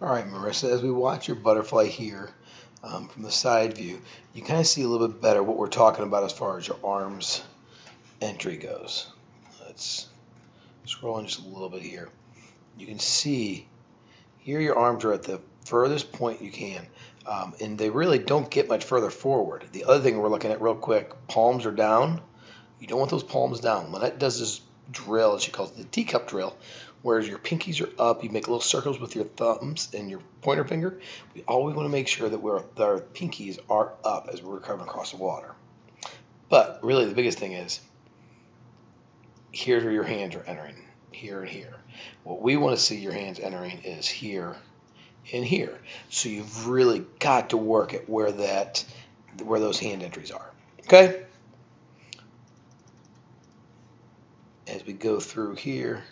All right, Marissa, as we watch your butterfly here from the side view, you kind of see a little bit better what we're talking about as far as your arms entry goes. Let's scroll in just a little bit here. You can see here your arms are at the furthest point you can, and they really don't get much further forward. The other thing we're looking at real quick, palms are down. You don't want those palms down. Lynette does this drill, she calls it the teacup drill, whereas your pinkies are up. You make little circles with your thumbs and your pointer finger. We always want to make sure that our pinkies are up as we're coming across the water. But really the biggest thing is, here's where your hands are entering, here and here. What we want to see your hands entering is here and here. So you've really got to work at where those hand entries are. Okay? As we go through here,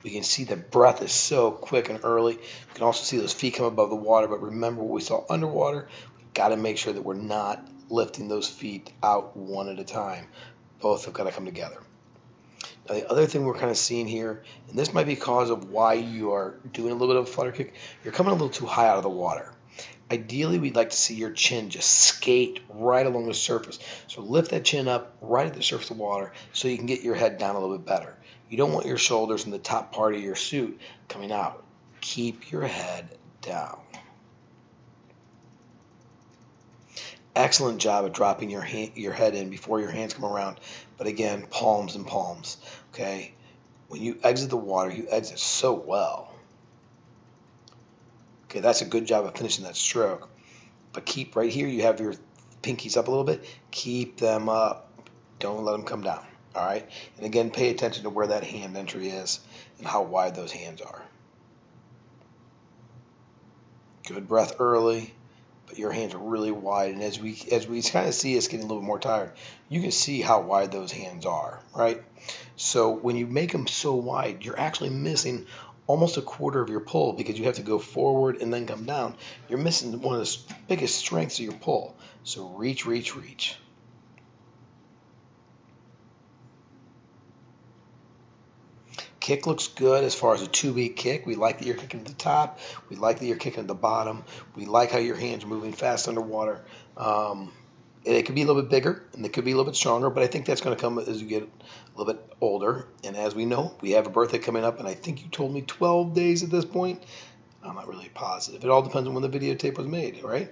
we can see the breath is so quick and early. We can also see those feet come above the water, but remember what we saw underwater. We've got to make sure that we're not lifting those feet out one at a time. Both have got to come together. Now the other thing we're kind of seeing here, and this might be cause of why you are doing a little bit of a flutter kick, you're coming a little too high out of the water. Ideally, we'd like to see your chin just skate right along the surface. So lift that chin up right at the surface of the water so you can get your head down a little bit better. You don't want your shoulders and the top part of your suit coming out. Keep your head down. Excellent job at dropping your head in before your hands come around. But again, palms and palms. Okay? When you exit the water, you exit so well. Okay, that's a good job of finishing that stroke. But keep right here, you have your pinkies up a little bit. Keep them up. Don't let them come down. All right? And again, pay attention to where that hand entry is and how wide those hands are. Good breath early, but your hands are really wide. And as we kind of see us getting a little bit more tired, you can see how wide those hands are, right? So when you make them so wide, you're actually missing almost a quarter of your pull because you have to go forward and then come down. You're missing one of the biggest strengths of your pull. So reach, reach, reach. Kick looks good as far as a 2-beat kick. We like that you're kicking at the top. We like that you're kicking at the bottom. We like how your hands are moving fast underwater. It could be a little bit bigger and it could be a little bit stronger, but I think that's going to come as you get a little bit older. And as we know, we have a birthday coming up, and I think you told me 12 days at this point. I'm not really positive. It all depends on when the videotape was made, right?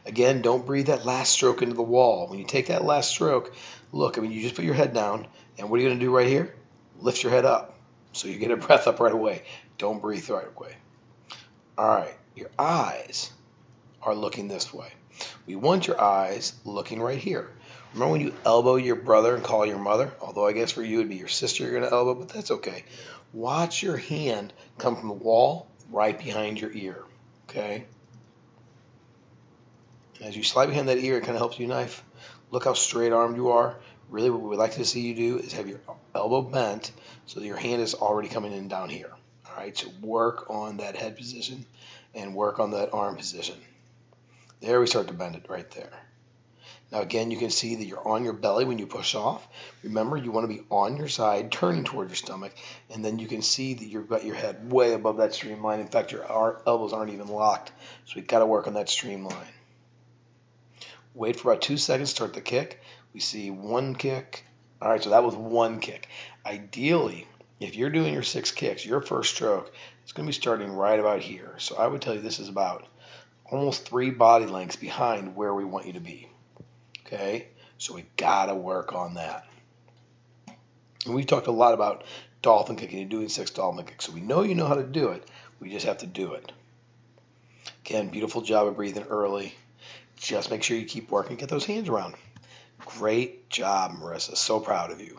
Again, don't breathe that last stroke into the wall. When you take that last stroke, look, I mean, you just put your head down, and what are you going to do right here? Lift your head up so you get a breath up right away. Don't breathe right away. All right, your eyes are looking this way. We want your eyes looking right here. Remember when you elbow your brother and call your mother? Although I guess for you it would be your sister you're going to elbow, but that's okay. Watch your hand come from the wall right behind your ear, okay? As you slide behind that ear, it kind of helps you knife. Look how straight-armed you are. Really what we'd like to see you do is have your elbow bent so that your hand is already coming in down here. All right, so work on that head position and work on that arm position. There we start to bend it right there. Now again, you can see that you're on your belly when you push off. Remember, you want to be on your side, turning toward your stomach, and then you can see that you've got your head way above that streamline. In fact, your elbows aren't even locked, so we've got to work on that streamline. Wait for about 2 seconds, start the kick. We see one kick. All right, so that was one kick. Ideally, if you're doing your 6 kicks, your first stroke is going to be starting right about here. So I would tell you this is about almost 3 body lengths behind where we want you to be. Okay, so we got to work on that. And we've talked a lot about dolphin kicking and doing 6 dolphin kicks. So we know you know how to do it. We just have to do it. Again, beautiful job of breathing early. Just make sure you keep working. Get those hands around. Great job, Marissa. So proud of you.